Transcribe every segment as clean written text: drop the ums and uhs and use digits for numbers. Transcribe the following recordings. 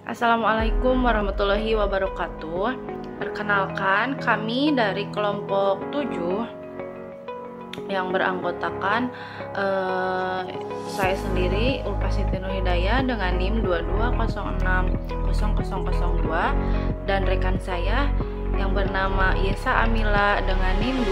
Assalamualaikum warahmatullahi wabarakatuh. Perkenalkan, kami dari kelompok 7 yang beranggotakan saya sendiri Ulfa Siti Nur Hidayah dengan NIM 22060002 dan rekan saya yang bernama Yesa Amila dengan NIM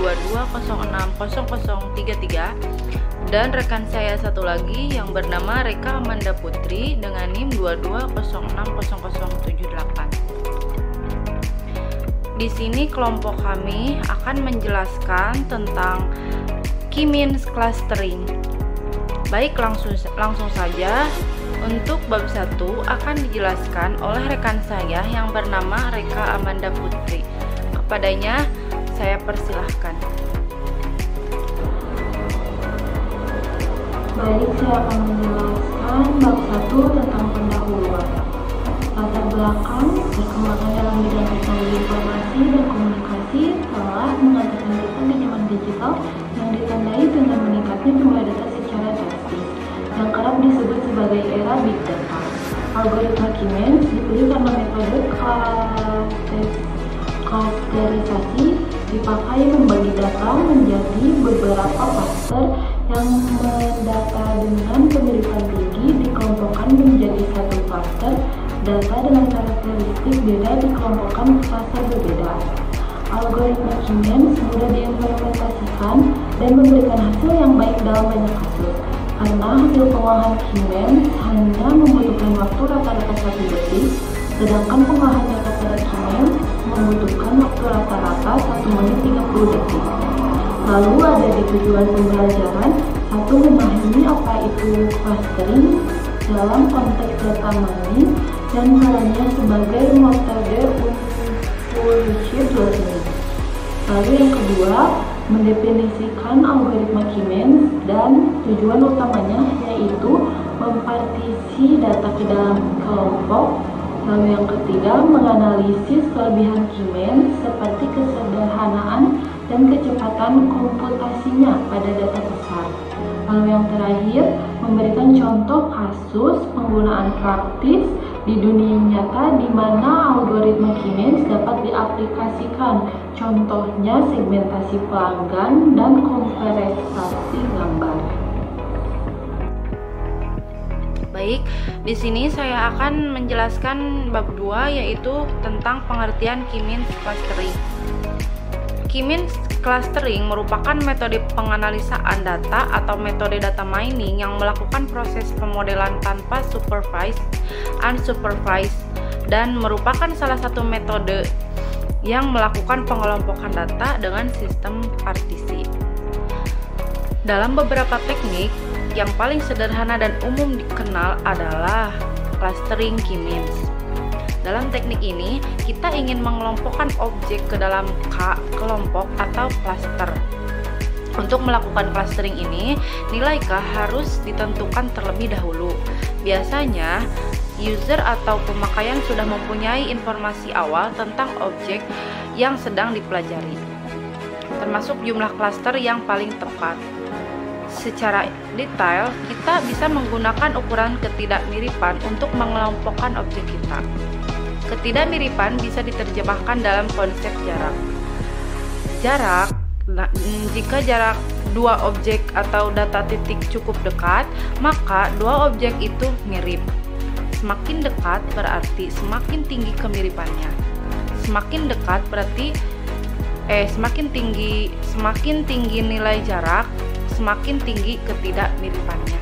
22060033 dan rekan saya satu lagi yang bernama Reka Amanda Putri dengan NIM 22060078. Di sini kelompok kami akan menjelaskan tentang key means clustering. Baik, langsung saja. Untuk bab 1 akan dijelaskan oleh rekan saya yang bernama Reka Amanda Putri. Kepadanya saya persilahkan. Baik, saya akan menjelaskan bab 1 tentang pendahuluan. Latar belakang perkembangan dalam bidang teknologi informasi dan komunikasi telah mengantarkan kita ke zaman digital yang ditandai dengan meningkatnya jumlah data secara drastis, yang kerap disebut sebagai era big data. Algoritma key means dipilih karena metode klasterisasi dipakai membagi data menjadi beberapa klaster yang mendata dengan kemiripan tinggi dikelompokkan menjadi satu klaster. Data dengan karakteristik beda dikelompokkan ke klaster berbeda. Algoritma key means mudah diimplementasikan dan memberikan hasil yang baik dalam banyak kasus, karena hasil pengolahan key means hanya membutuhkan waktu rata-rata 1 detik, sedangkan pengolahan data pada key means membutuhkan waktu rata-rata 1 menit 30 detik. Lalu ada di tujuan pembelajaran, 1. Memahami apa itu clustering dalam konteks data mining dan perannya sebagai metode unpublished learning. Lalu yang kedua, mendefinisikan algoritma key means dan tujuan utamanya yaitu mempartisi data ke dalam kelompok. Lalu yang ketiga, menganalisis kelebihan key means seperti kesederhanaan dan kecepatan komputasinya pada data besar. Lalu yang terakhir, memberikan contoh kasus penggunaan praktis di dunia nyata di mana algoritma key means dapat diaplikasikan. Contohnya segmentasi pelanggan dan konversasi gambar. Baik, di sini saya akan menjelaskan bab 2 yaitu tentang pengertian key means clustering. Key means clustering merupakan metode penganalisaan data atau metode data mining yang melakukan proses pemodelan tanpa supervised, unsupervised, dan merupakan salah satu metode yang melakukan pengelompokan data dengan sistem partisi. Dalam beberapa teknik, yang paling sederhana dan umum dikenal adalah clustering key means. Dalam teknik ini, kita ingin mengelompokkan objek ke dalam kelompok atau cluster. Untuk melakukan clustering ini, nilai K harus ditentukan terlebih dahulu. Biasanya, user atau pemakaian sudah mempunyai informasi awal tentang objek yang sedang dipelajari, termasuk jumlah cluster yang paling tepat. Secara detail, kita bisa menggunakan ukuran ketidakmiripan untuk mengelompokkan objek kita. Ketidakmiripan bisa diterjemahkan dalam konsep jarak. Jika jarak dua objek atau data titik cukup dekat, maka dua objek itu mirip. Semakin dekat berarti semakin tinggi kemiripannya. Semakin dekat berarti semakin tinggi nilai jarak, semakin tinggi ketidakmiripannya.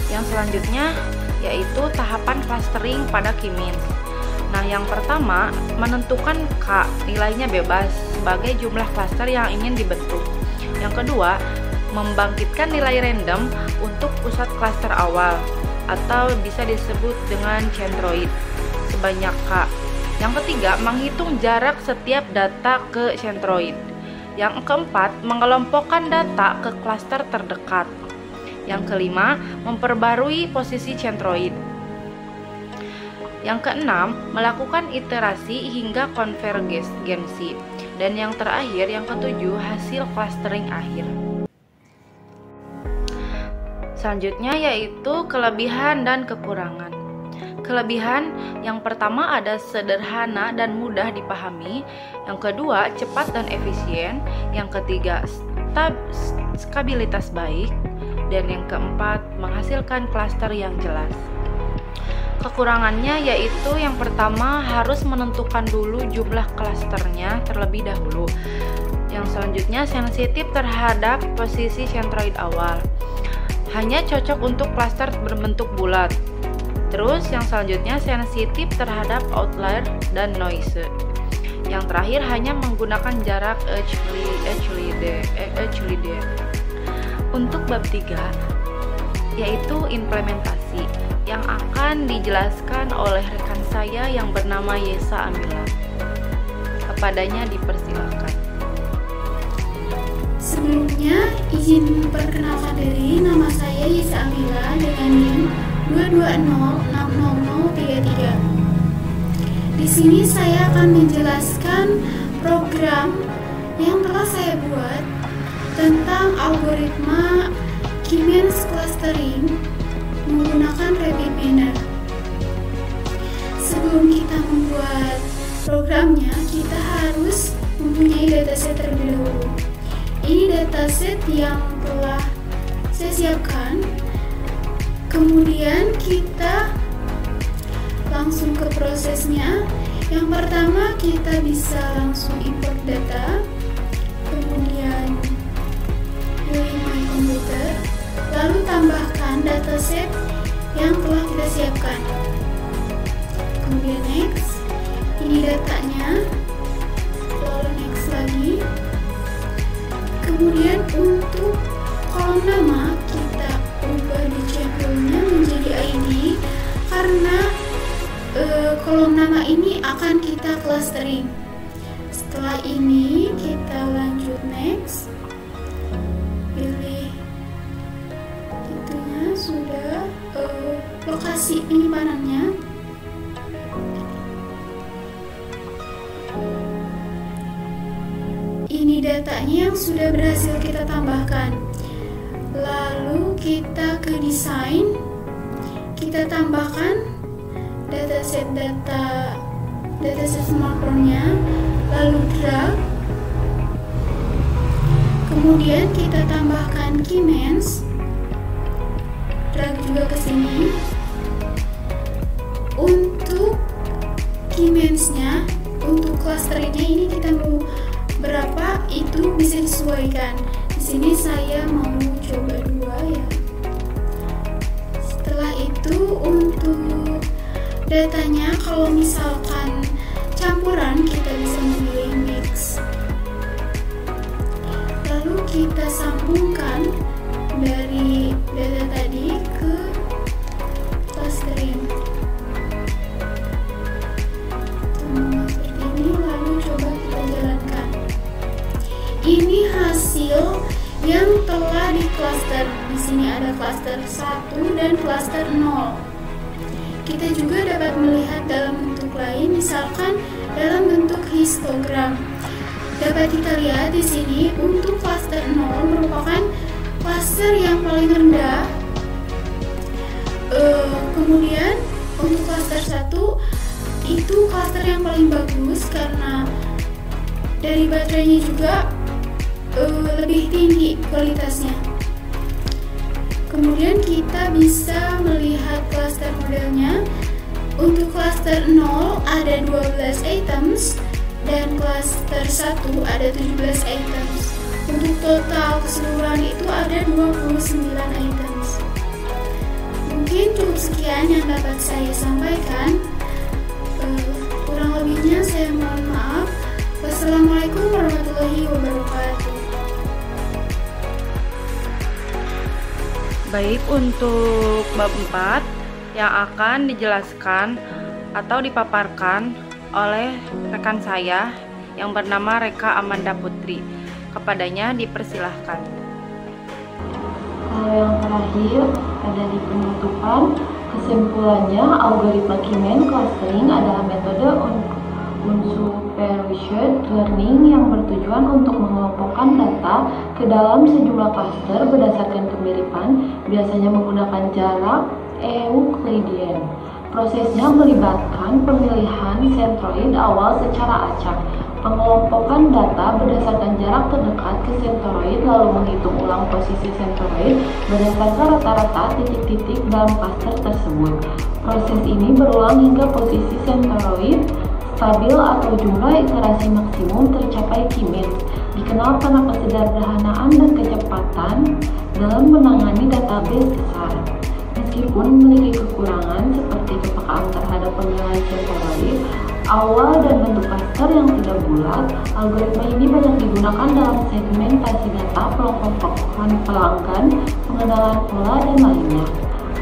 Yang selanjutnya yaitu tahapan clustering pada key means. Nah, yang pertama, menentukan K nilainya bebas sebagai jumlah cluster yang ingin dibentuk. Yang kedua, membangkitkan nilai random untuk pusat cluster awal atau bisa disebut dengan centroid sebanyak K. Yang ketiga, menghitung jarak setiap data ke centroid. Yang keempat, mengelompokkan data ke klaster terdekat. Yang kelima, memperbarui posisi centroid. Yang keenam, melakukan iterasi hingga konvergensi. Dan yang terakhir, yang ketujuh, hasil clustering akhir. Selanjutnya yaitu kelebihan dan kekurangan. Kelebihan yang pertama ada sederhana dan mudah dipahami, yang kedua cepat dan efisien, yang ketiga stabilitas baik, dan yang keempat menghasilkan klaster yang jelas. Kekurangannya yaitu yang pertama harus menentukan dulu jumlah klasternya terlebih dahulu. Yang selanjutnya sensitif terhadap posisi sentroid awal. Hanya cocok untuk klaster berbentuk bulat. Terus yang selanjutnya sensitif terhadap outlier dan noise. Yang terakhir hanya menggunakan jarak Euclid. Untuk bab 3 yaitu implementasi yang akan dijelaskan oleh rekan saya yang bernama Yesa Amila. Kepadanya dipersilakan. Sebelumnya izin memperkenalkan diri, nama saya Yesa Amila dengan NIM 2206033. Di sini saya akan menjelaskan program yang telah saya buat tentang algoritma K-means clustering menggunakan RabbitMiner. Sebelum kita membuat programnya, kita harus mempunyai dataset terlebih dahulu. Ini dataset yang telah saya siapkan. Kemudian kita langsung ke prosesnya. Yang pertama kita bisa langsung import data, kemudian pilih My Computer, lalu tambahkan dataset yang telah kita siapkan. Kemudian next, ini datanya, lalu next lagi. Kemudian untuk kolom nama kita ubah di championnya menjadi ID karena kolom nama ini akan kita clustering. Setelah ini kita lanjut next, pilih itunya sudah, lokasi penyimpanannya. Ini datanya yang sudah berhasil kita tambahkan. Lalu kita ke desain, kita tambahkan dataset smartphone-nya, lalu drag. Kemudian kita tambahkan K-means, drag juga ke sini. Untuk K-means-nya, untuk clusternya ini kita mau berapa itu bisa disesuaikan. Di sini saya mau coba 2 ya. Setelah itu untuk datanya, kalau misalkan campuran kita bisa memilih mix. Lalu kita sambungkan dari data tadi ke clustering. Seperti ini, lalu coba kita jalankan. Ini hasil yang telah di cluster. Di sini ada cluster 1 dan cluster 0. Kita juga dapat melihat dalam bentuk lain, misalkan dalam bentuk histogram. Dapat kita lihat di sini untuk cluster 0 merupakan cluster yang paling rendah. Kemudian untuk cluster 1 itu cluster yang paling bagus karena dari baterainya juga lebih tinggi kualitasnya. Kemudian kita bisa melihat cluster modelnya. Untuk cluster 0 ada 12 items dan cluster 1 ada 17 items. Untuk total keseluruhan itu ada 29 items. Mungkin cukup sekian yang dapat saya sampaikan. Kurang lebihnya saya mohon maaf. Wassalamualaikum warahmatullahi wabarakatuh. Baik, untuk bab 4 yang akan dijelaskan atau dipaparkan oleh rekan saya yang bernama Reka Amanda Putri. Kepadanya dipersilahkan. Kalau yang terakhir ada di penutupan, kesimpulannya algoritma K-means clustering adalah metode unsupervised learning yang bertujuan untuk mengelompokkan data ke dalam sejumlah klaster berdasarkan kemiripan, biasanya menggunakan jarak Euclidean. Prosesnya melibatkan pemilihan sentroid awal secara acak, pengelompokan data berdasarkan jarak terdekat ke sentroid, lalu menghitung ulang posisi sentroid berdasarkan rata-rata titik-titik dalam klaster tersebut. Proses ini berulang hingga posisi sentroid stabil atau jumlah iterasi maksimum tercapai K-means, dikenal karena kesederhanaan dan kecepatan dalam menangani database besar. Meskipun memiliki kekurangan seperti kepekaan terhadap pemilihan sentroid awal dan bentuk klaster yang tidak bulat, algoritma ini banyak digunakan dalam segmentasi data, pelongkokan pelanggan, pengenalan pola, dan lainnya.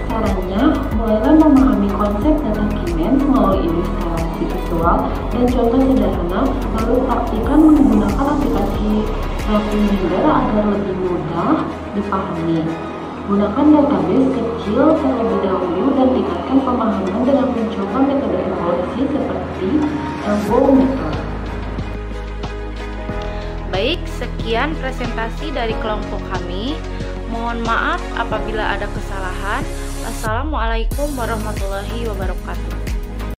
Sarannya, mulailah memahami konsep data K-means melalui ilustrasi visual dan contoh sederhana, lalu praktikkan menggunakan aplikasi Graphing Reader agar lebih mudah dipahami. Gunakan database kecil terlebih dahulu dan tingkatkan pemahaman dengan mencoba metode evaluasi seperti elbow method. Baik, sekian presentasi dari kelompok kami. Mohon maaf apabila ada kesalahan. Assalamualaikum warahmatullahi wabarakatuh.